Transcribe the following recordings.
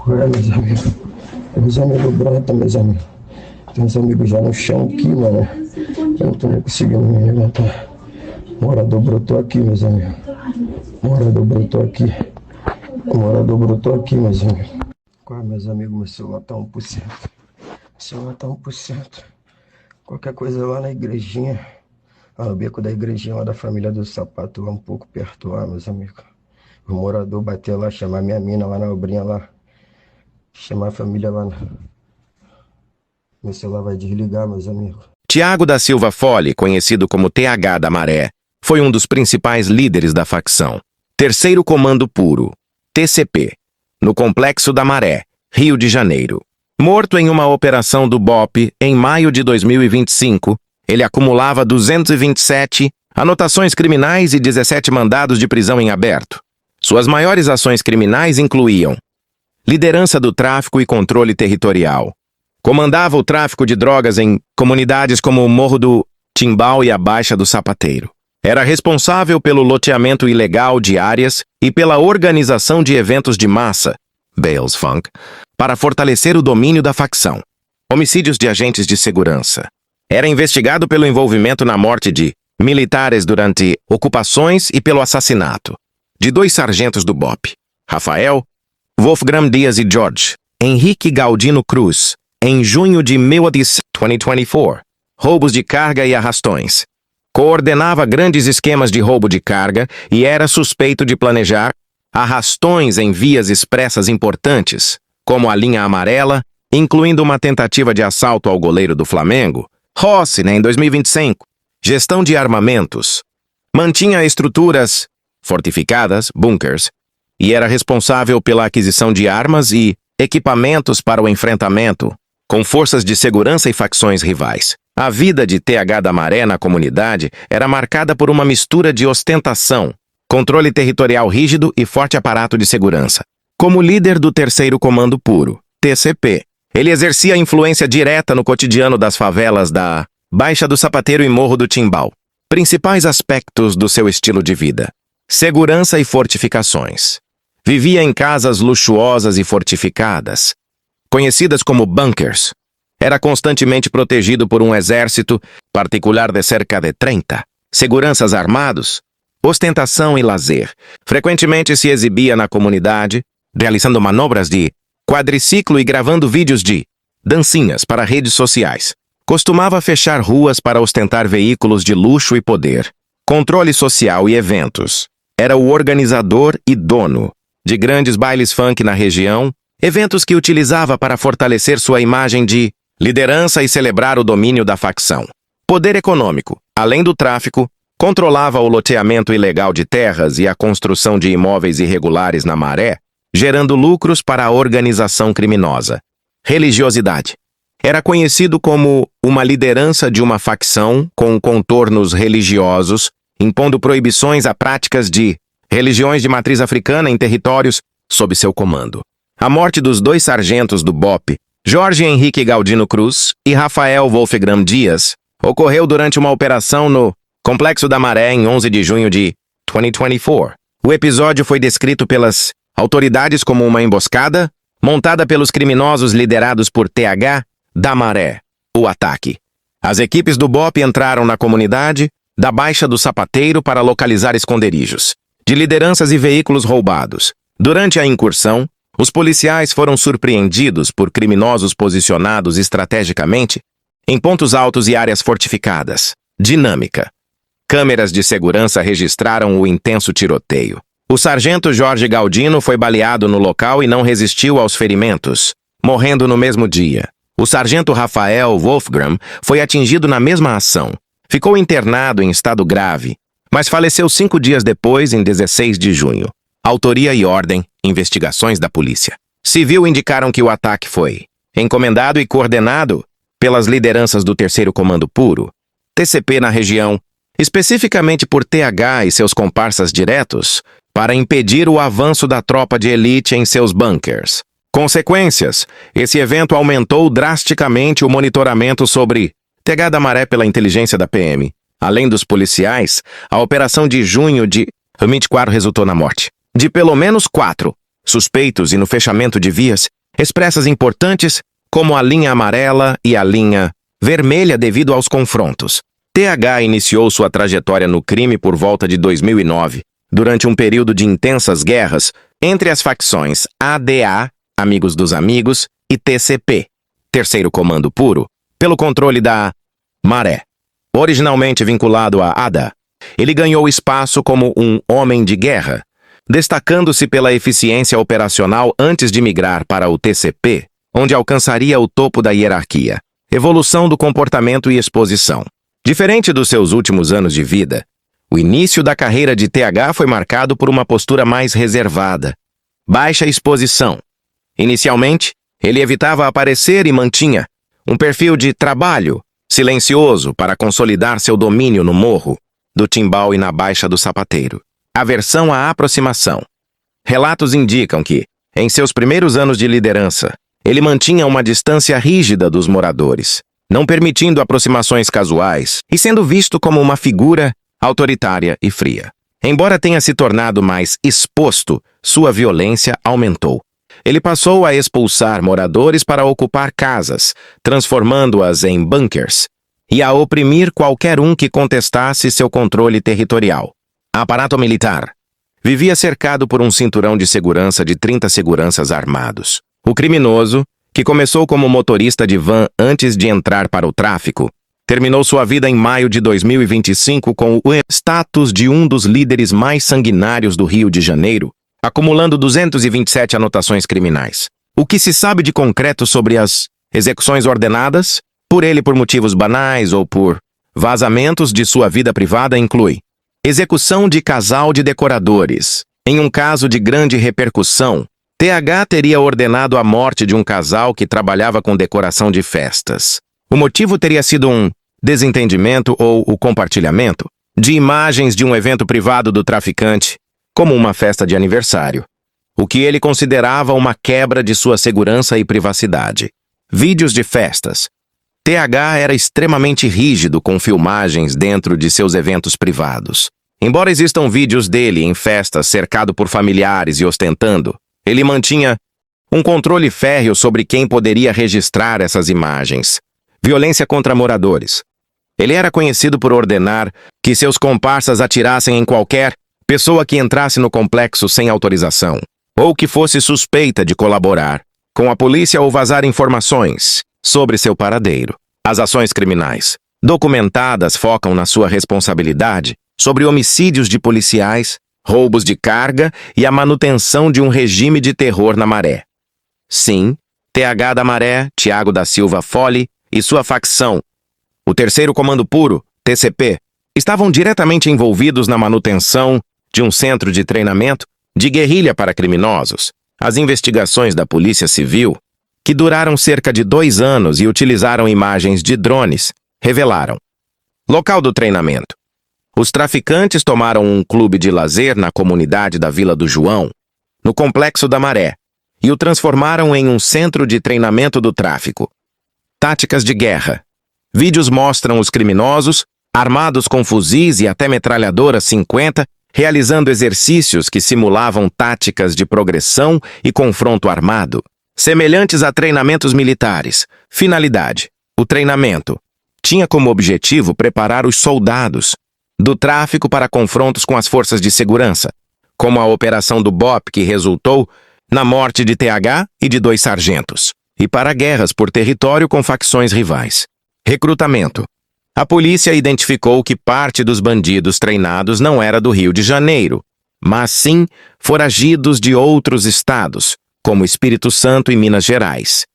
Ué, meus amigos. Meus amigos brota, meus amigos. Tem uns amigos já no chão aqui, mano. Eu não tô nem conseguindo me levantar. Morador brotou aqui, meus amigos. Morador brotou aqui. Morador brotou aqui, meus amigos. Qual, meus amigos? Meu celular tá 1%. Meu celular tá 1%. Qualquer coisa lá na igrejinha. Ah, no beco da igrejinha lá da família do sapato, lá um pouco perto lá, meus amigos. O morador bateu lá, chamar minha mina lá na obrinha lá. Chamar a família lá. Meu celular vai desligar, meus amigos. Tiago da Silva Fole, conhecido como TH da Maré, foi um dos principais líderes da facção. Terceiro Comando Puro, TCP, no Complexo da Maré, Rio de Janeiro. Morto em uma operação do BOPE em maio de 2025, ele acumulava 227 anotações criminais e 17 mandados de prisão em aberto. Suas maiores ações criminais incluíam liderança do tráfico e controle territorial. Comandava o tráfico de drogas em comunidades como o Morro do Timbal e a Baixa do Sapateiro. Era responsável pelo loteamento ilegal de áreas e pela organização de eventos de massa, Bales Funk, para fortalecer o domínio da facção. Homicídios de agentes de segurança. Era investigado pelo envolvimento na morte de militares durante ocupações e pelo assassinato de 2 sargentos do BOPE, Rafael, Wolfgram Dias e George Henrique Galdino Cruz, em junho de 2024. Roubos de carga e arrastões. Coordenava grandes esquemas de roubo de carga e era suspeito de planejar arrastões em vias expressas importantes, como a linha amarela, incluindo uma tentativa de assalto ao goleiro do Flamengo, Rossi, em 2025. Gestão de armamentos. Mantinha estruturas fortificadas, bunkers, e era responsável pela aquisição de armas e equipamentos para o enfrentamento com forças de segurança e facções rivais. A vida de TH da Maré na comunidade era marcada por uma mistura de ostentação, controle territorial rígido e forte aparato de segurança. Como líder do Terceiro Comando Puro, TCP, ele exercia influência direta no cotidiano das favelas da Baixa do Sapateiro e Morro do Timbal. Principais aspectos do seu estilo de vida: segurança e fortificações. Vivia em casas luxuosas e fortificadas, conhecidas como bunkers. Era constantemente protegido por um exército particular de cerca de 30. Seguranças armados, ostentação e lazer. Frequentemente se exibia na comunidade, realizando manobras de quadriciclo e gravando vídeos de dancinhas para redes sociais. Costumava fechar ruas para ostentar veículos de luxo e poder. Controle social e eventos. Era o organizador e dono de grandes bailes funk na região, eventos que utilizava para fortalecer sua imagem de liderança e celebrar o domínio da facção. Poder econômico. Além do tráfico, controlava o loteamento ilegal de terras e a construção de imóveis irregulares na Maré, gerando lucros para a organização criminosa. Religiosidade. Era conhecido como uma liderança de uma facção com contornos religiosos, impondo proibições a práticas de religiões de matriz africana em territórios sob seu comando. A morte dos 2 sargentos do BOPE, Jorge Henrique Galdino Cruz e Rafael Wolfgram Dias, ocorreu durante uma operação no Complexo da Maré em 11 de junho de 2024. O episódio foi descrito pelas autoridades como uma emboscada montada pelos criminosos liderados por TH da Maré. O ataque. As equipes do BOPE entraram na comunidade da Baixa do Sapateiro para localizar esconderijos de lideranças e veículos roubados. Durante a incursão, os policiais foram surpreendidos por criminosos posicionados estrategicamente em pontos altos e áreas fortificadas. Dinâmica. Câmeras de segurança registraram o intenso tiroteio. O sargento Jorge Galdino foi baleado no local e não resistiu aos ferimentos, morrendo no mesmo dia. O sargento Rafael Wolfgram foi atingido na mesma ação. Ficou internado em estado grave, mas faleceu 5 dias depois, em 16 de junho. Autoria e ordem, investigações da polícia civil indicaram que o ataque foi encomendado e coordenado pelas lideranças do Terceiro Comando Puro, TCP na região, especificamente por TH e seus comparsas diretos, para impedir o avanço da tropa de elite em seus bunkers. Consequências: esse evento aumentou drasticamente o monitoramento sobre TH da Maré pela inteligência da PM. Além dos policiais, a operação de junho de 24 resultou na morte de pelo menos 4 suspeitos e no fechamento de vias, expressas importantes como a linha amarela e a linha vermelha devido aos confrontos. TH iniciou sua trajetória no crime por volta de 2009, durante um período de intensas guerras entre as facções ADA, Amigos dos Amigos, e TCP, Terceiro Comando Puro, pelo controle da Maré. Originalmente vinculado à ADA, ele ganhou espaço como um homem de guerra, destacando-se pela eficiência operacional antes de migrar para o TCP, onde alcançaria o topo da hierarquia. Evolução do comportamento e exposição. Diferente dos seus últimos anos de vida, o início da carreira de TH foi marcado por uma postura mais reservada, baixa exposição. Inicialmente, ele evitava aparecer e mantinha um perfil de trabalho silencioso para consolidar seu domínio no morro do Timbal e na Baixa do Sapateiro. Aversão à aproximação. Relatos indicam que, em seus primeiros anos de liderança, ele mantinha uma distância rígida dos moradores, não permitindo aproximações casuais e sendo visto como uma figura autoritária e fria. Embora tenha se tornado mais exposto, sua violência aumentou. Ele passou a expulsar moradores para ocupar casas, transformando-as em bunkers, e a oprimir qualquer um que contestasse seu controle territorial. Aparato militar. Vivia cercado por um cinturão de segurança de 30 seguranças armados. O criminoso, que começou como motorista de van antes de entrar para o tráfico, terminou sua vida em maio de 2025 com o status de um dos líderes mais sanguinários do Rio de Janeiro, acumulando 227 anotações criminais. O que se sabe de concreto sobre as execuções ordenadas, por ele por motivos banais ou por vazamentos de sua vida privada, inclui execução de casal de decoradores. Em um caso de grande repercussão, TH teria ordenado a morte de um casal que trabalhava com decoração de festas. O motivo teria sido um desentendimento ou o compartilhamento de imagens de um evento privado do traficante, como uma festa de aniversário, o que ele considerava uma quebra de sua segurança e privacidade. Vídeos de festas. TH era extremamente rígido com filmagens dentro de seus eventos privados. Embora existam vídeos dele em festas cercado por familiares e ostentando, ele mantinha um controle férreo sobre quem poderia registrar essas imagens. Violência contra moradores. Ele era conhecido por ordenar que seus comparsas atirassem em qualquer pessoa que entrasse no complexo sem autorização, ou que fosse suspeita de colaborar com a polícia ou vazar informações sobre seu paradeiro. As ações criminais documentadas focam na sua responsabilidade sobre homicídios de policiais, roubos de carga e a manutenção de um regime de terror na Maré. Sim, TH da Maré, Thiago da Silva Fole e sua facção, o Terceiro Comando Puro, TCP, estavam diretamente envolvidos na manutenção de um centro de treinamento de guerrilha para criminosos. As investigações da Polícia Civil, que duraram cerca de 2 anos e utilizaram imagens de drones, revelaram: local do treinamento. Os traficantes tomaram um clube de lazer na comunidade da Vila do João, no Complexo da Maré, e o transformaram em um centro de treinamento do tráfico. Táticas de guerra. Vídeos mostram os criminosos, armados com fuzis e até metralhadora 50, realizando exercícios que simulavam táticas de progressão e confronto armado, semelhantes a treinamentos militares. Finalidade: o treinamento tinha como objetivo preparar os soldados do tráfico para confrontos com as forças de segurança, como a operação do BOP que resultou na morte de TH e de 2 sargentos, e para guerras por território com facções rivais. Recrutamento. A polícia identificou que parte dos bandidos treinados não era do Rio de Janeiro, mas sim foragidos de outros estados, como Espírito Santo e Minas Gerais,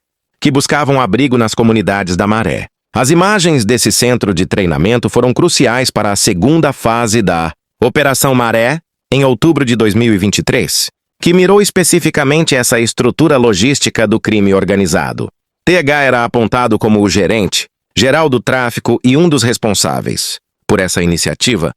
que buscavam abrigo nas comunidades da Maré. As imagens desse centro de treinamento foram cruciais para a segunda fase da Operação Maré, em outubro de 2023, que mirou especificamente essa estrutura logística do crime organizado. TH era apontado como o gerente geral do tráfico e um dos responsáveis por essa iniciativa.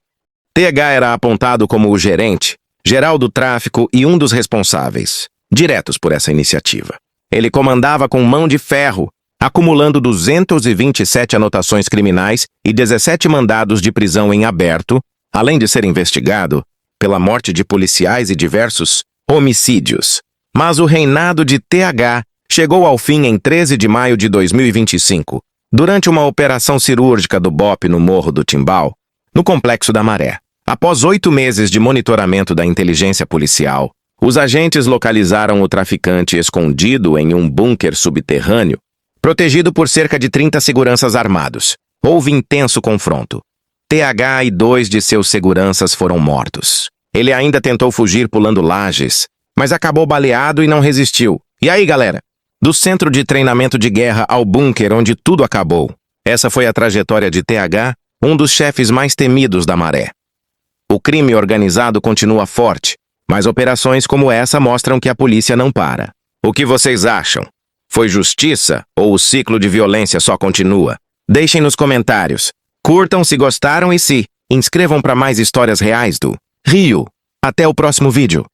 TH era apontado como o gerente geral do tráfico e um dos responsáveis diretos por essa iniciativa. Ele comandava com mão de ferro, acumulando 227 anotações criminais e 17 mandados de prisão em aberto, além de ser investigado pela morte de policiais e diversos homicídios. Mas o reinado de TH chegou ao fim em 13 de maio de 2025, durante uma operação cirúrgica do BOPE no Morro do Timbal, no Complexo da Maré. Após 8 meses de monitoramento da inteligência policial, os agentes localizaram o traficante escondido em um bunker subterrâneo, protegido por cerca de 30 seguranças armados. Houve intenso confronto. TH e 2 de seus seguranças foram mortos. Ele ainda tentou fugir pulando lajes, mas acabou baleado e não resistiu. E aí, galera? Do centro de treinamento de guerra ao bunker onde tudo acabou. Essa foi a trajetória de TH, um dos chefes mais temidos da Maré. O crime organizado continua forte, mas operações como essa mostram que a polícia não para. O que vocês acham? Foi justiça ou o ciclo de violência só continua? Deixem nos comentários. Curtam se gostaram e se inscrevam para mais histórias reais do Rio. Até o próximo vídeo.